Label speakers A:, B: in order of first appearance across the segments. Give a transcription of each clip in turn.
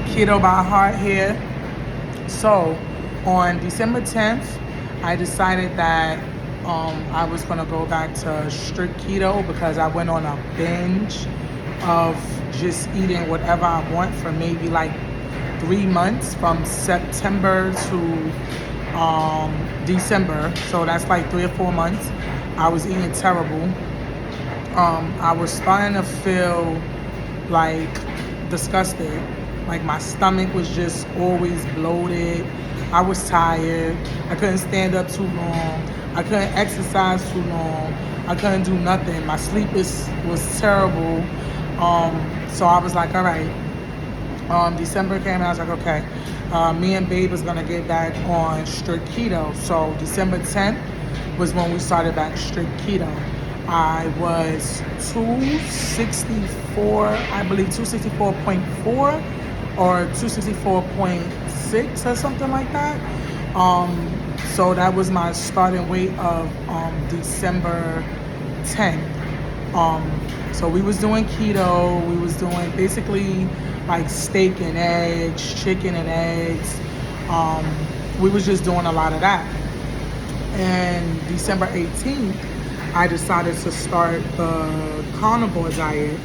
A: Keto by Heart here. So, on December 10th, I decided that I was going to go back to strict keto because I went on a binge of just eating whatever I want for maybe like 3 months from September to December. So that's like 3 or 4 months. I was eating terrible. I was starting to feel like disgusted. Like my stomach was just always bloated. I was tired. I couldn't stand up too long. I couldn't exercise too long. I couldn't do nothing. My sleep was terrible. So I was like, all right. December came and I was like, okay. Me and Babe was gonna get back on strict keto. So December 10th was when we started back strict keto. I was 264, I believe 264.4 or 264.6 or something like that. So that was my starting weight of December 10th. So we was doing keto. We was doing basically like steak and eggs, chicken and eggs. We was just doing a lot of that. And December 18th, I decided to start the carnivore diet.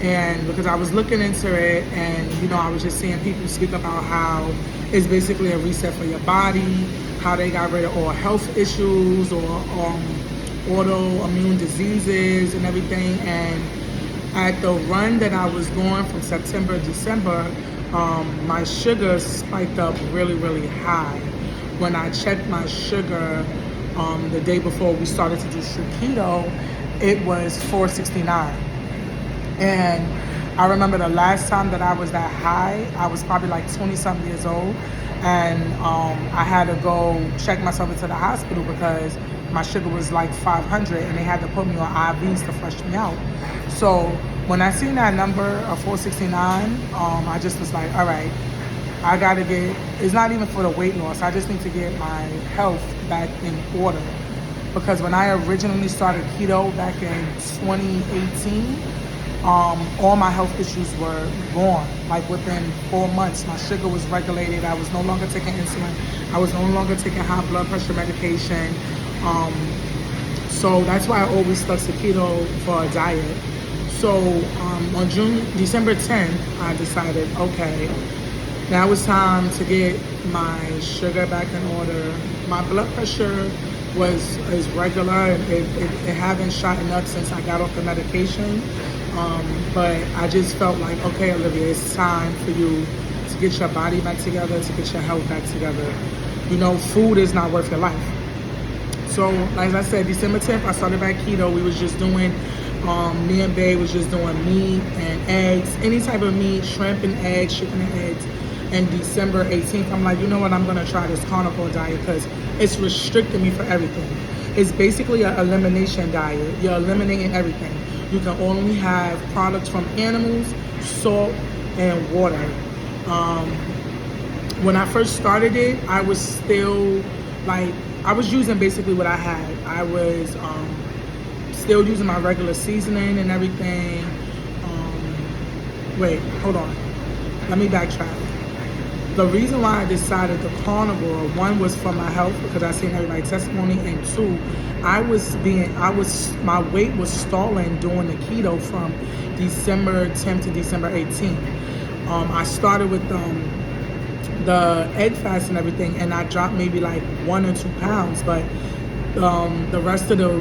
A: And because I was looking into it and, I was just seeing people speak about how it's basically a reset for your body, how they got rid of all health issues or autoimmune diseases and everything. And at the run that I was going from September to December, my sugar spiked up really, really high. When I checked my sugar the day before we started to do strict keto, it was 469. And I remember the last time that I was that high, I was probably like 20-something years old. And I had to go check myself into the hospital because my sugar was like 500 and they had to put me on IVs to flush me out. So when I seen that number of 469, I just was like, all right, I gotta it's not even for the weight loss. I just need to get my health back in order. Because when I originally started keto back in 2018, all my health issues were gone. Like within 4 months, my sugar was regulated. I was no longer taking insulin. I was no longer taking high blood pressure medication. So that's why I always stuck to keto for a diet. So on December 10th, I decided, okay, now it's time to get my sugar back in order. My blood pressure is regular. It hasn't shot up since I got off the medication. But I just felt like, okay, Olivia, it's time for you to get your body back together, to get your health back together. Food is not worth your life. So, like I said, December 10th, I started back keto. We was just doing, me and Babe was just doing meat and eggs, any type of meat, shrimp and eggs, chicken and eggs. And December 18th, I'm like, you know what, I'm gonna try this carnivore diet because it's restricting me for everything. It's basically an elimination diet. You're eliminating everything. You can only have products from animals, salt, and water. When I first started it, I was still I was using basically what I had. I was still using my regular seasoning and everything. Wait, hold on. Let me backtrack. The reason why I decided the carnivore, one was for my health because I seen everybody's testimony, and two, my weight was stalling during the keto from December 10th to December 18th. I started with the egg fast and everything, and I dropped maybe like 1 or 2 pounds, but the rest of the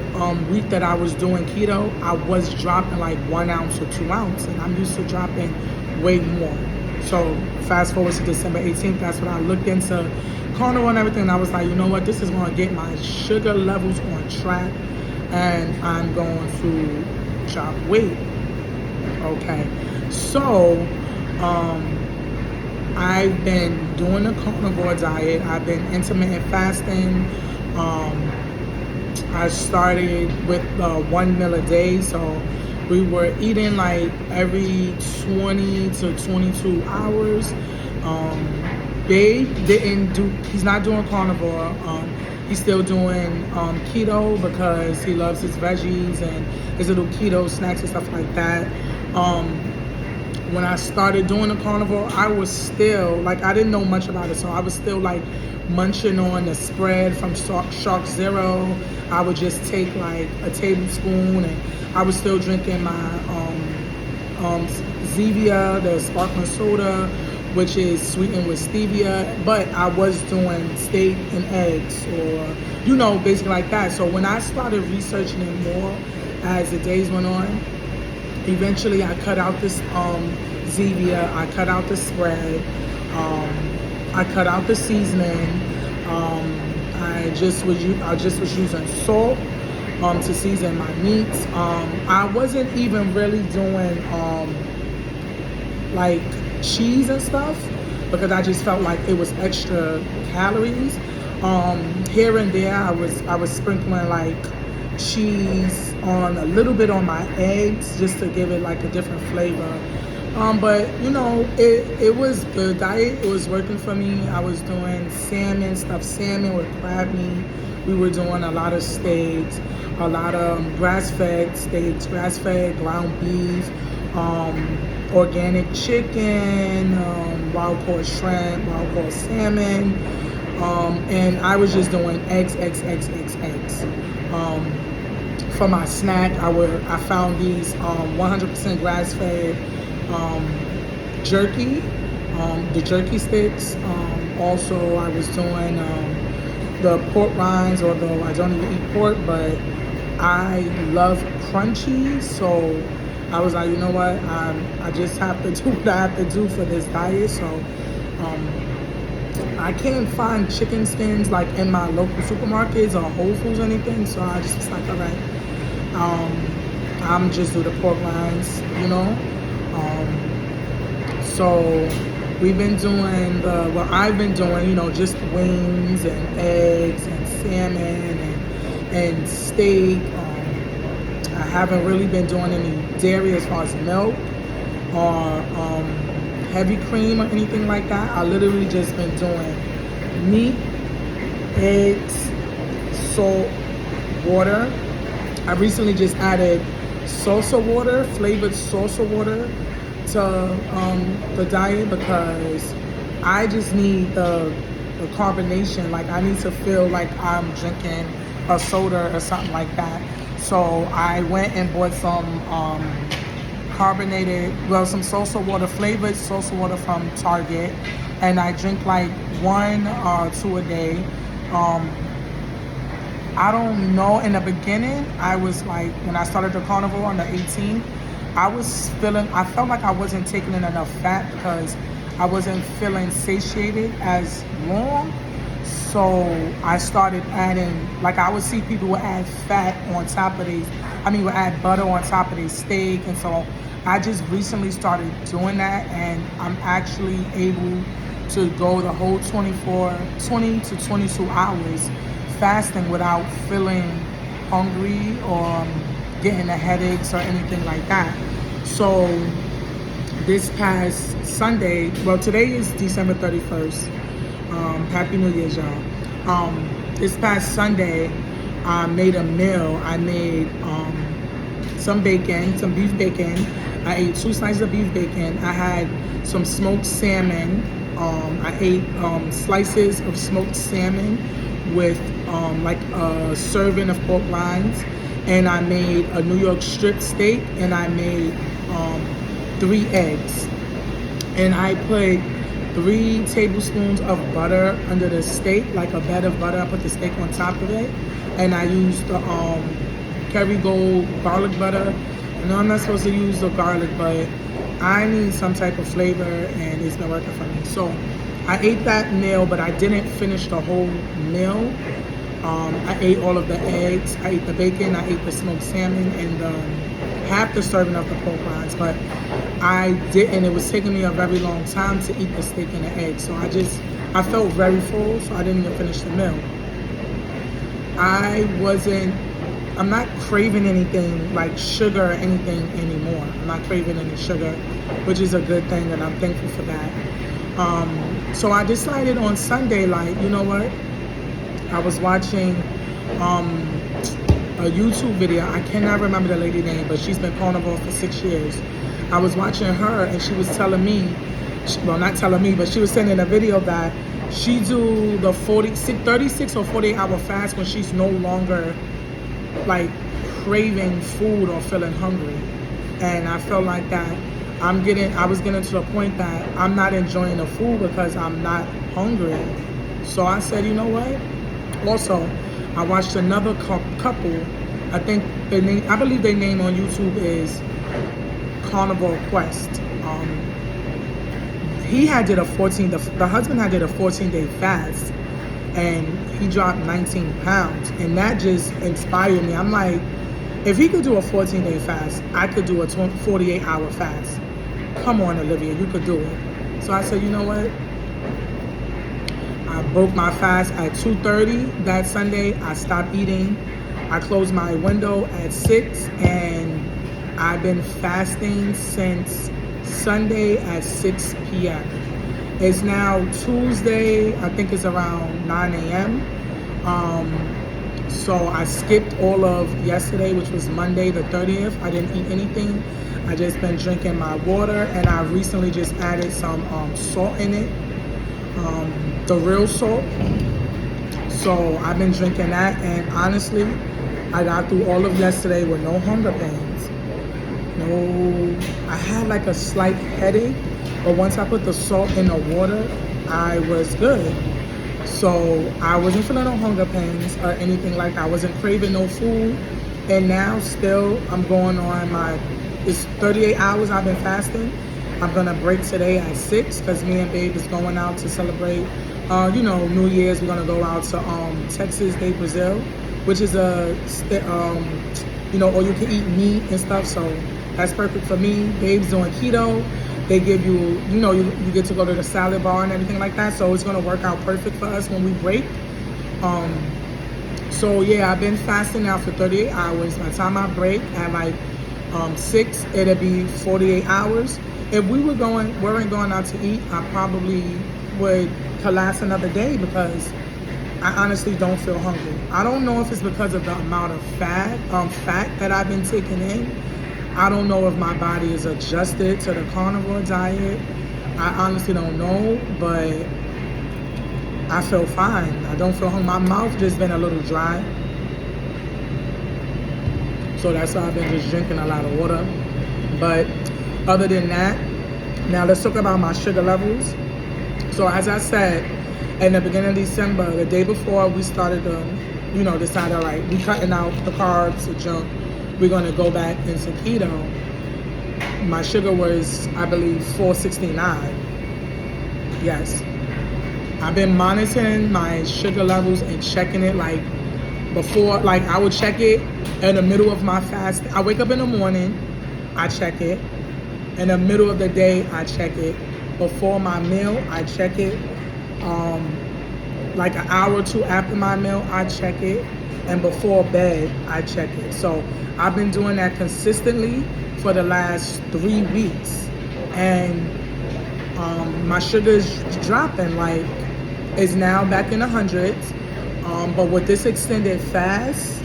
A: week that I was doing keto, I was dropping like 1 ounce or 2 ounces, and I'm used to dropping way more. So fast forward to December 18th, that's when I looked into carnivore and everything, and I was like, you know what, this is going to get my sugar levels on track, and I'm going to drop weight. Okay, so I've been doing the carnivore diet. I've been intermittent fasting. I started with 1 meal a day, so we were eating like every 20 to 22 hours. Babe he's not doing carnivore. He's still doing keto because he loves his veggies and his little keto snacks and stuff like that. when I started doing the carnivore, I was still like, I didn't know much about it, so I was still like munching on the spread from Shark Zero. I would just take like a tablespoon, and I was still drinking my Zevia, the sparkling soda, which is sweetened with stevia, but I was doing steak and eggs, or, you know, basically like that. So when I started researching it more as the days went on, eventually I cut out this Zevia, I cut out the spread, I cut out the seasoning, I just was using salt to season my meats. I wasn't even really doing like cheese and stuff, because I just felt like it was extra calories. Here and there I was sprinkling like cheese on a little bit on my eggs just to give it like a different flavor. But you know, it was the diet, it was working for me. I was doing salmon, stuffed salmon with crab meat. We were doing a lot of steaks, a lot of grass-fed steaks, grass-fed ground beef, organic chicken, wild caught shrimp, wild caught salmon, and I was just doing eggs. For my snack, I found these 100% grass-fed jerky, the jerky sticks. Also, I was doing the pork rinds, although I don't even eat pork, but I love crunchy, so I was like, you know what, I just have to do what I have to do for this diet. So I can't find chicken skins like in my local supermarkets or Whole Foods or anything, so I just was like, all right, I'm just do the pork rinds, you know. So we've been doing I've been doing, you know, just wings and eggs and salmon and steak. I haven't really been doing any dairy as far as milk or heavy cream or anything like that. I literally just been doing meat, eggs, salt, water. I recently just added salsa water, flavored salsa water to the diet, because I just need the carbonation. Like, I need to feel like I'm drinking a soda or something like that. So I went and bought some some salsa water, flavored salsa water from Target, and I drink like 1 or 2 a day. I don't know, in the beginning, I was like, when I started the carnivore on the 18th, I felt like I wasn't taking in enough fat because I wasn't feeling satiated as long. So I started adding, like, I would see people would add fat on top of would add butter on top of their steak. And so I just recently started doing that, and I'm actually able to go the whole 20 to 22 hours fasting without feeling hungry or getting the headaches or anything like that. So this past Sunday, well, today is December 31st. Happy New Year's, y'all. This past Sunday, I made a meal. I made some bacon, some beef bacon. I ate 2 slices of beef bacon. I had some smoked salmon. I ate slices of smoked salmon with like a serving of pork rinds. And I made a New York strip steak, and I made 3 eggs. And I put 3 tablespoons of butter under the steak, like a bed of butter. I put the steak on top of it, and I used the Kerrygold garlic butter. I know I'm not supposed to use the garlic, but I need some type of flavor, and it's been working for me. So I ate that meal, but I didn't finish the whole meal. I ate all of the eggs, I ate the bacon, I ate the smoked salmon, and half the serving of the pork rinds, but I didn't. It was taking me a very long time to eat the steak and the eggs, so I felt very full, so I didn't even finish the meal. I'm not craving anything like sugar or anything anymore. I'm not craving any sugar, which is a good thing, and I'm thankful for that. So I decided on Sunday, like, you know what? I was watching a YouTube video. I cannot remember the lady's name, but she's been carnivore for 6 years. I was watching her and she was telling me, well, not telling me, but she was saying in a video that she do the 36 or 48-hour fast when she's no longer like craving food or feeling hungry. And I felt like that I was getting to the point that I'm not enjoying the food because I'm not hungry. So I said, you know what? Also, I watched another couple. I believe their name on YouTube is Carnivore Quest. He had did a 14. The husband had did a 14-day fast, and he dropped 19 pounds, and that just inspired me. I'm like, if he could do a 14-day fast, I could do a 48-hour fast. Come on, Olivia, you could do it. So I said, you know what? I broke my fast at 2:30 that Sunday. I stopped eating. I closed my window at 6, and I've been fasting since Sunday at 6 p.m. It's now Tuesday. I think it's around 9 a.m. So I skipped all of yesterday, which was Monday the 30th. I didn't eat anything. I just been drinking my water, and I recently just added some salt in it, the real salt. So I've been drinking that, and honestly, I got through all of yesterday with no hunger pains. I had like a slight headache, but once I put the salt in the water, I was good. So I wasn't feeling no hunger pains or anything like that. I wasn't craving no food. And now still I'm going on it's 38 hours I've been fasting. I'm gonna break today at 6 because me and Babe is going out to celebrate, New Year's. We're gonna go out to Texas de Brazil, which is all you can eat meat and stuff. So that's perfect for me. Babe's doing keto. They give you, you get to go to the salad bar and everything like that. So it's gonna work out perfect for us when we break. So yeah, I've been fasting now for 38 hours. By the time I break at 6, it'll be 48 hours. If we weren't going out to eat, I probably would last another day because I honestly don't feel hungry. I don't know if it's because of the amount of fat that I've been taking in. I don't know if my body is adjusted to the carnivore diet. I honestly don't know, but I feel fine. I don't feel hungry. My mouth just been a little dry. So that's why I've been just drinking a lot of water. But other than that, now let's talk about my sugar levels. So as I said, in the beginning of December, the day before we started decided we cutting out the carbs, the junk. We're gonna go back into keto. My sugar was, I believe, 469. Yes. I've been monitoring my sugar levels and checking it before, I would check it in the middle of my fast. I wake up in the morning, I check it. In the middle of the day, I check it. Before my meal, I check it. An hour or two after my meal, I check it. And before bed, I check it. So I've been doing that consistently for the last 3 weeks. And my sugar is dropping. It's now back in the hundreds. But with this extended fast,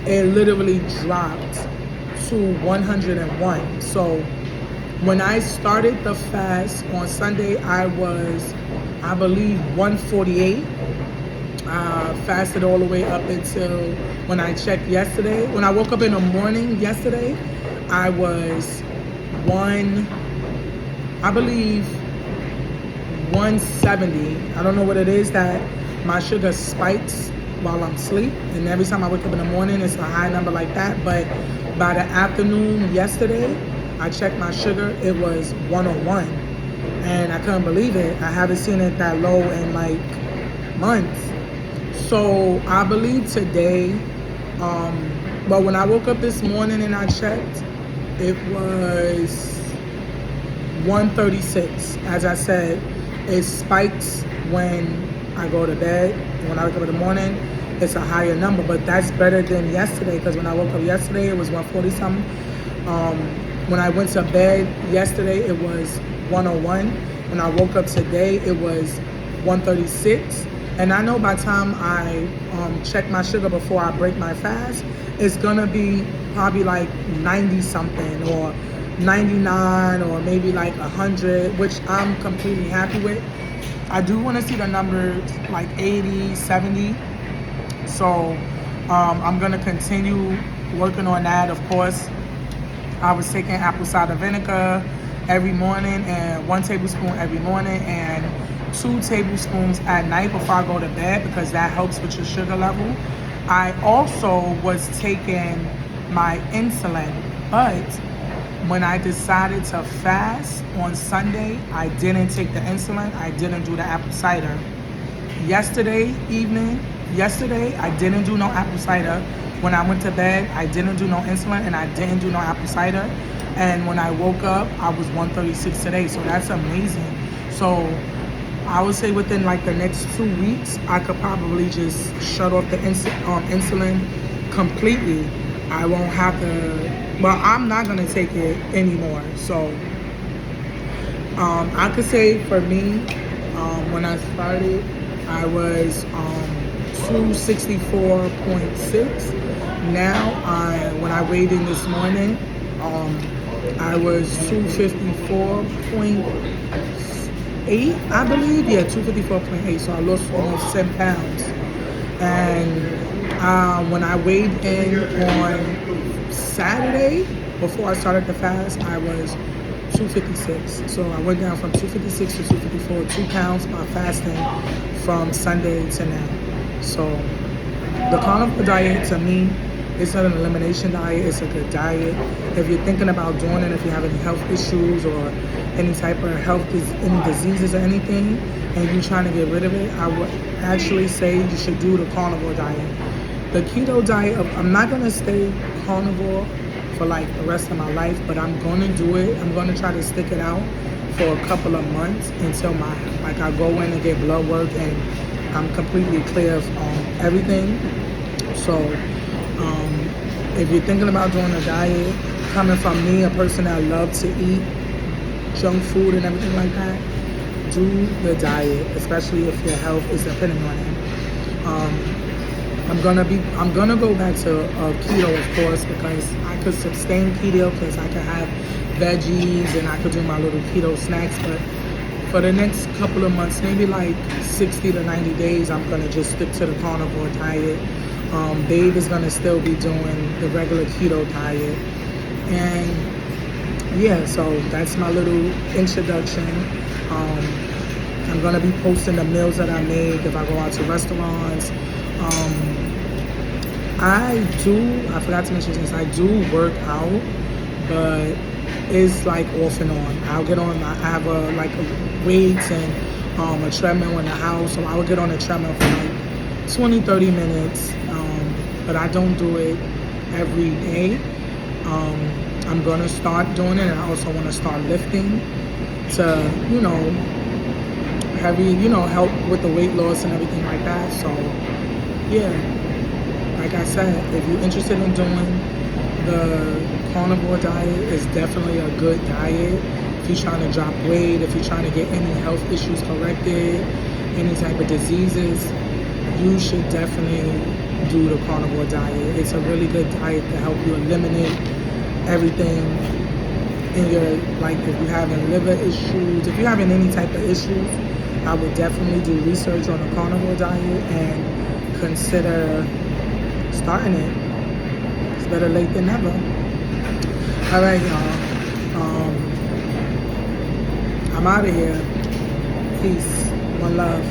A: it literally dropped to 101. So when I started the fast on Sunday, I was, I believe, 148. Fasted all the way up until when I checked yesterday. When I woke up in the morning yesterday, I was 170. I don't know what it is that my sugar spikes while I'm asleep, and every time I wake up in the morning, it's a high number like that. But by the afternoon yesterday, I checked my sugar, it was 101, and I couldn't believe it. I haven't seen it that low in months. So I believe today, but when I woke up this morning and I checked, it was 136. As I said, it spikes when I go to bed. When I wake up in the morning, it's a higher number, but that's better than yesterday, because when I woke up yesterday, it was 140 something. When I went to bed yesterday, it was 101. When I woke up today, it was 136. And I know by the time I check my sugar before I break my fast, it's gonna be probably 90 something or 99 or maybe like 100, which I'm completely happy with. I do want to see the numbers like 80, 70. So I'm going to continue working on that. Of course, I was taking apple cider vinegar every morning and 1 tablespoon every morning and 2 tablespoons at night before I go to bed because that helps with your sugar level. I also was taking my insulin, but when I decided to fast on Sunday, I didn't take the insulin. I didn't do the apple cider. Yesterday, I didn't do no apple cider. When I went to bed, I didn't do no insulin and I didn't do no apple cider. And when I woke up, I was 136 today. So that's amazing. So I would say within like the next 2 weeks, I could probably just shut off the insulin completely. I won't have to, well, I'm not going to take it anymore. So I could say for me, when I started, I was 264.6. Now, when I weighed in this morning, I was 254.8, I believe. Yeah, 254.8. So I lost almost 10 pounds. And when I weighed in on Saturday, before I started the fast, I was 256. So I went down from 256 to 254, 2 pounds by fasting from Sunday to now. So the carnivore diet, to me, it's not an elimination diet, it's a good diet. If you're thinking about doing it, if you have any health issues or any type of any diseases or anything, and you're trying to get rid of it, I would actually say you should do the carnivore diet. The keto diet, I'm not gonna stay carnivore for like the rest of my life, but I'm gonna do it. I'm gonna try to stick it out for a couple of months until I go in and get blood work and I'm completely clear of everything. So if you're thinking about doing a diet, coming from me, a person that loves to eat junk food and everything like that, do the diet, especially if your health is depending on it. I'm gonna go back to keto, of course, because I could sustain keto because I could have veggies and I could do my little keto snacks. But for the next couple of months, maybe like 60 to 90 days, I'm gonna just stick to the carnivore diet. Babe is gonna still be doing the regular keto diet, and yeah, so that's my little introduction. I'm gonna be posting the meals that I make if I go out to restaurants. I forgot to mention this, I do work out, but it's like off and on. I'll get on, I have a weights and a treadmill in the house, so I would get on a treadmill for like 20-30 minutes, but I don't do it every day. I'm gonna start doing it, and I also want to start lifting to, help with the weight loss and everything like that. So yeah, like I said, if you're interested in doing the carnivore diet, it's definitely a good diet. If you're trying to drop weight, if you're trying to get any health issues corrected, any type of diseases, you should definitely do the carnivore diet. It's a really good diet to help you eliminate everything in your, like if you're having liver issues, if you're having any type of issues, I would definitely do research on the carnivore diet and consider starting it. It's better late than never. All right, y'all. I'm out of here. Peace. One love.